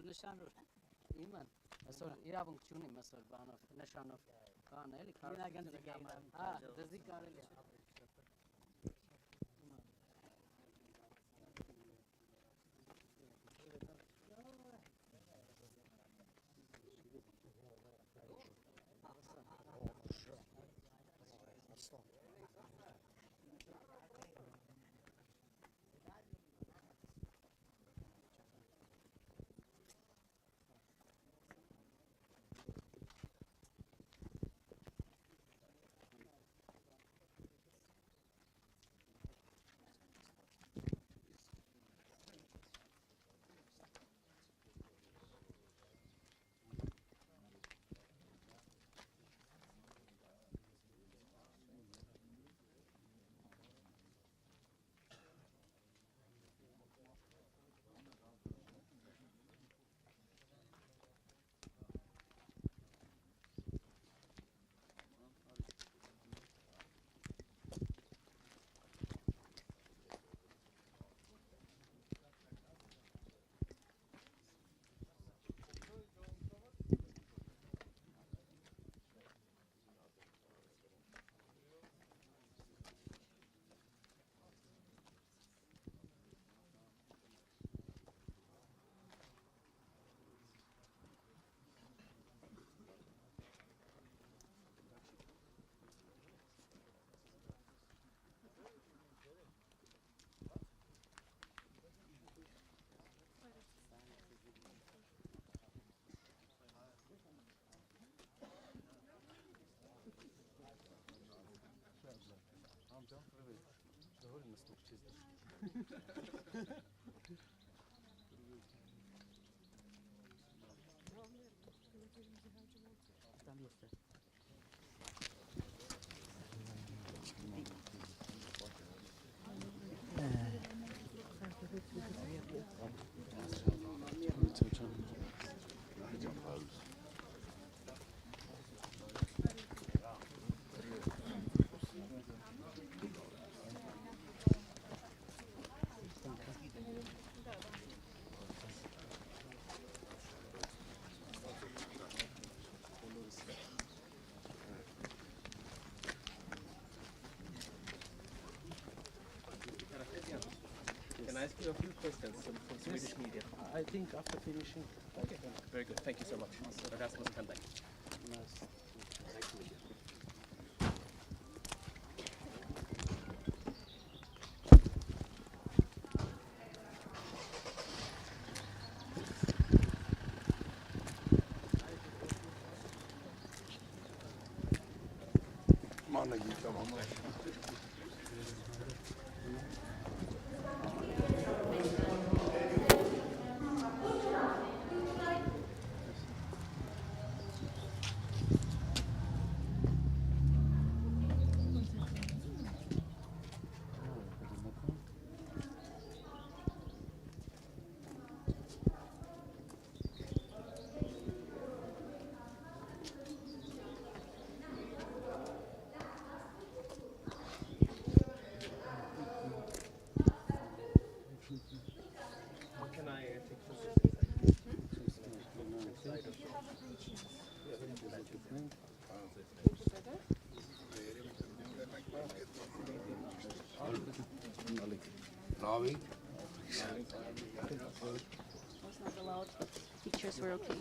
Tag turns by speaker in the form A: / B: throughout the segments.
A: նշանով իմը այսօր իրավունք չունի այսօր բանով նշանով կան էլի դզի կարելի է Там есть.
B: Can I ask you a few questions from Swedish media?
A: I think after finishing.
B: Okay, very good. Thank you so much. Rasmus Kandek.
C: Navi?
D: Was not allowed, but pictures were okay.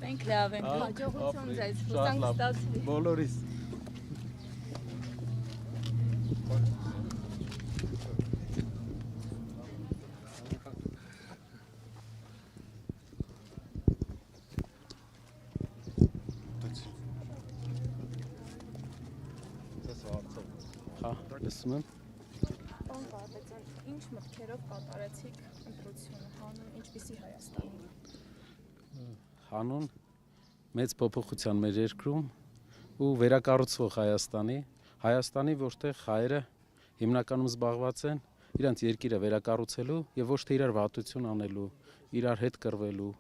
D: Մենք լավ ենք, հաջողություն ձեզ, հուսանք ստացվի։
B: Բոլորիս։ Լսում եմ։
C: Պարոն Կարապետյան, ինչ մտքերով կատարեցիք ընտրությունը, հանուն ինչպիսի Հայաստանի։
E: Հանուն մեծ փոփոխության մեր երկրում ու վերակառուցվող Հայաստանի, որտեղ հայերը հիմնականում զբաղված են իրանց երկիրը վերակառուցելու եւ ոչ թե իրար վատություն անելու, իրար հետ կռվելու,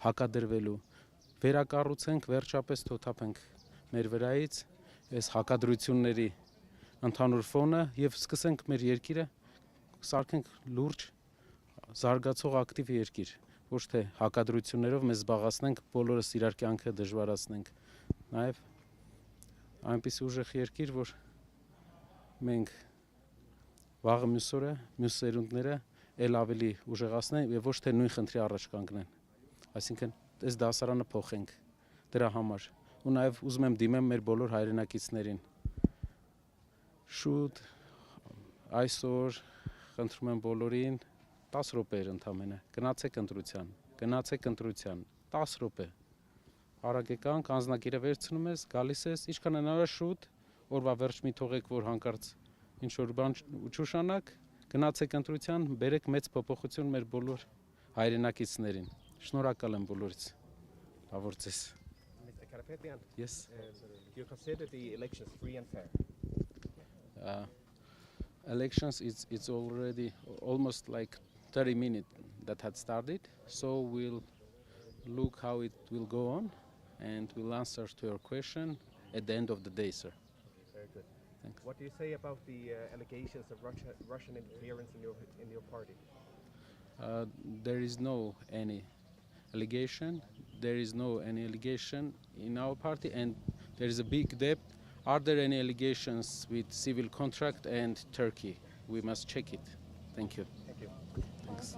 E: հակադրվելու։ Վերակառուցենք, վերջապես թոթափենք մեր վրայից այս հակադրությունների ընդհանուր ֆոնը եւ սկսենք մեր երկիրը սարքենք լուրջ զարգացող ակտիվ երկիր, ոչ թե հակադրություններով մեզ զբաղացնենք, բոլորս իրար կյանքը դժվարացնենք։ Նաեւ այնպես ուժեղ երկիր, որ մենք վաղը մյուս օրը, մյուս սերունդները ել ավելի ուժեղացնեն եւ ոչ թե նույն խնդրի առաջ կանգնեն։ Այսինքն, այս դասարանը փոխենք դրա համար։ Ու նաեւ ուզում եմ դիմեմ մեր բոլոր հայրենակիցներին։ Շուտ այսօր խնդրում եմ բոլորին 10 րոպեեր ընդամենը գնացեք ընտրության 10 րոպե արագ եկանք անձնակիրը վերցնում ես գալիս ես ինչքան հնարավոր շուտ օրվա վերջ մի թողեք որ հանկարծ ինչ որ բան չուշանաք գնացեք ընտրության բերեք մեծ փոփոխություն մեր բոլոր հայրենակիցներին շնորհակալ եմ բոլորից լավ օրձես Yes
B: Do you consider the elections free and fair?
E: Elections it's already almost like 30 minutes that had started so we'll look how it will go on and we'll answer to your question at the end of the day sir
B: Very good.
E: Thanks.
B: What do you say about the allegations of Russian interference in your party?
E: There is no any allegation there is no any allegation in our party and there is a big debt. Are there any allegations with civil contract and Turkey? We must check it. Thank you.
B: Thank you.
E: Thanks.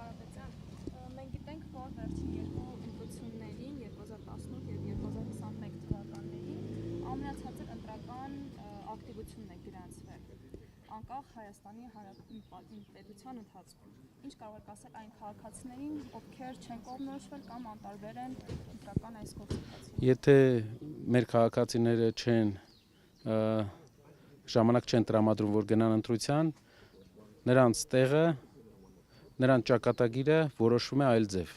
C: Մենք գիտենք, որ վերջին երկու ընտրություններին 2018 եւ 2021 թվականներին ամենացածր ընտրական ակտիվությունն է գրանցվել անկախ Հայաստանի Հանրապետության պետության ընթացքում։ Ինչ կարող եք ասել այն քաղաքացիներին, ովքեր չեն կողմնորոշվել կամ անտարբեր են ընտրական այս գործընթացին։
E: Եթե մեր քաղաքացիները չեն ժամանակ չեն տրամադրում, որ գնան ընտրության, նրանց տեղը, նրանց ճակատագիրը որոշվում է այլ ձև։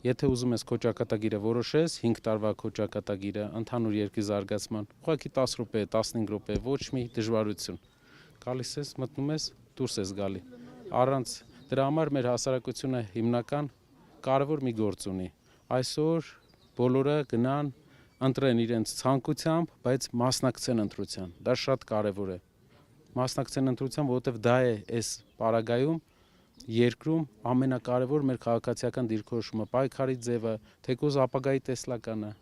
E: Եթե ուզում ես քո ճակատագիրը որոշես, 5 տարվա քո ճակատագիրը ընդհանուր երկրի զարգացման, ուղղակի 10 րոպե, 15 րոպե, ոչ մի դժվարություն։ Գալիս ես, մտնում ես, դուրս ես գալի։ Առանց դրա համար մեր հասարակությունը հիմնական կարևոր մի գործ ունի։ Այսօր բոլորը գնան ընտրեն իրենց ցանկությամբ, բայց մասնակցեն ընտրության։ Դա շատ կարևոր է։ Մասնակցեն ընտրության, որովհետև դա է այս պարագայում երկրում ամենակարևոր մեր քաղաքացիական դիրքորոշումը, պայքարի ձևը, թեկուզ ապագայի տեսլականը։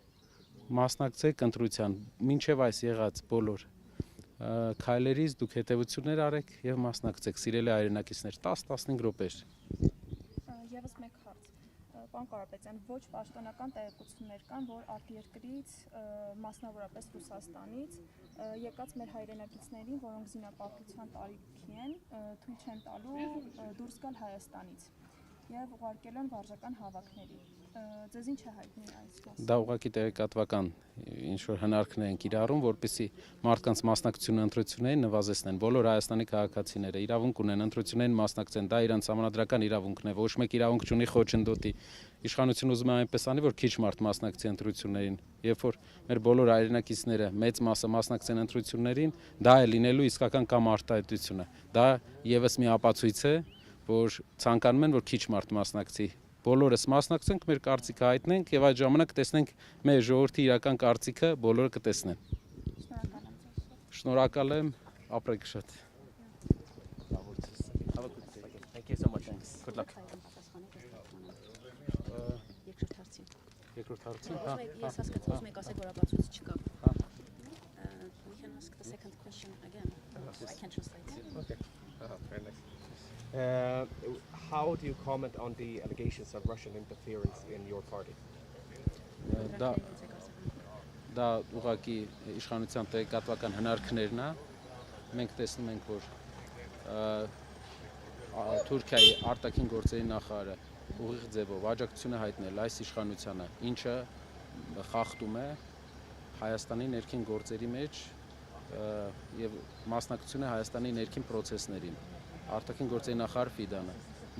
E: Մասնակցեք ընտրության, մինչև այս եղած բոլոր քայլերից դուք հետևություններ արեք եւ մասնակցեք, սիրելի հայրենակիցներ, 10-15 րոպե։
C: Եվս մեկ հարց։ Պարոն Կարապետյան, ոչ պաշտոնական տեղեկություններ կան, որ արտերկրից, մասնավորապես Ռուսաստանից, եկած մեր հայրենակիցներին, որոնք զինապարտության տարիքի են, թույլ չեն տալու դուրս գալ Հայաստանից եւ ուղարկել են վարժական հավաքների։ Ձեզ ինչ է հայտնի այս մասը։
E: Դա ուղղակի տեղեկատվական ինչ որ հնարքներ են կիրառում, որպեսզի մարդկանց մասնակցությունը ընտրություններին նվազեցնեն։ Բոլոր Հայաստանի քաղաքացիները իրավունք ունեն ընտրություններին մասնակցեն, դա իրենց համանդրական իրավունքն է, ոչ մեկ իրավունք չունի խոչընդոտի։ Իշխանությունը ուզում է այնպես անի, որ քիչ մարդ մասնակցի ընտրություններին։ Երբ որ մեր բոլոր հայրենակիցները մեծ մասը մասնակցեն ընտրություններին, դա է լինելու իսկական կամ արտահայտությունը։ Դա եւս մի ապացույց է, որ ցանկանում են, որ քիչ մարդ մասնակցի։ Բոլորս մասնակցենք, մեր կարծիքը հայտնենք եւ այդ ժամանակ տեսնենք մեր ժողովրդի իրական կարծիքը բոլորը կտեսնեն։ Շնորհակալ եմ, ապրեք շատ։
B: Thank you so much. Good luck.
E: Երկրորդ հարցին։
F: Ես հասկացա, ուզում եք ասել, որ ապացույց չկա։ We can ask the second question again. I can translate.
B: Okay. Very nice. How do you comment on the allegations of Russian interference in your party?
E: Դա ուղղակի իշխանության տեղեկատվական հնարքներն է։ Մենք տեսնում ենք, որ Թուրքիայի արտաքին գործերի նախարարը ուղիղ ձևով աջակցություն է հայտնել այս իշխանությանը, ինչը խախտում է Հայաստանի ներքին գործերի մեջ եւ մասնակցություն է Հայաստանի ներքին process-ներին։ Արտաքին գործերի նախարար Ֆիդանը։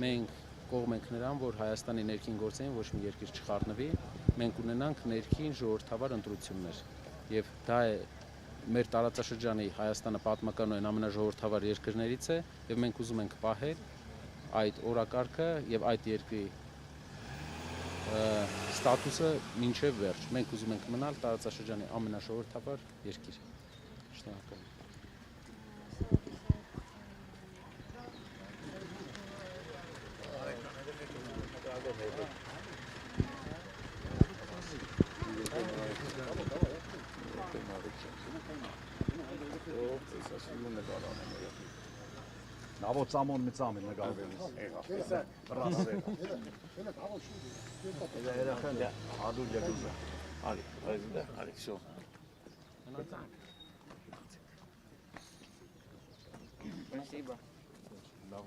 E: Մենք կողմ ենք նրան, որ Հայաստանի ներքին գործերին ոչ մի երկիր չխառնվի, մենք ունենանք ներքին ժողովրդավար ընտրություններ։ Եվ դա է մեր տարածաշրջանի Հայաստանը պատմականորեն ամենաժողովրդավար երկրներից է եւ մենք ուզում ենք պահել այդ օրակարգը եւ այդ երկրի ստատուսը մինչեւ վերջ։ Մենք ուզում ենք մնալ տարածաշրջանի ամենաժողովրդավար երկիր։ Շնորհակալ եմ։
G: Նավո ծամոն մի ծամին նկարվելիս եղավ, բրասել։ Երախան դա ադու ջագուզա։ Ալի, всё։
A: Спасибо.
G: Լավ։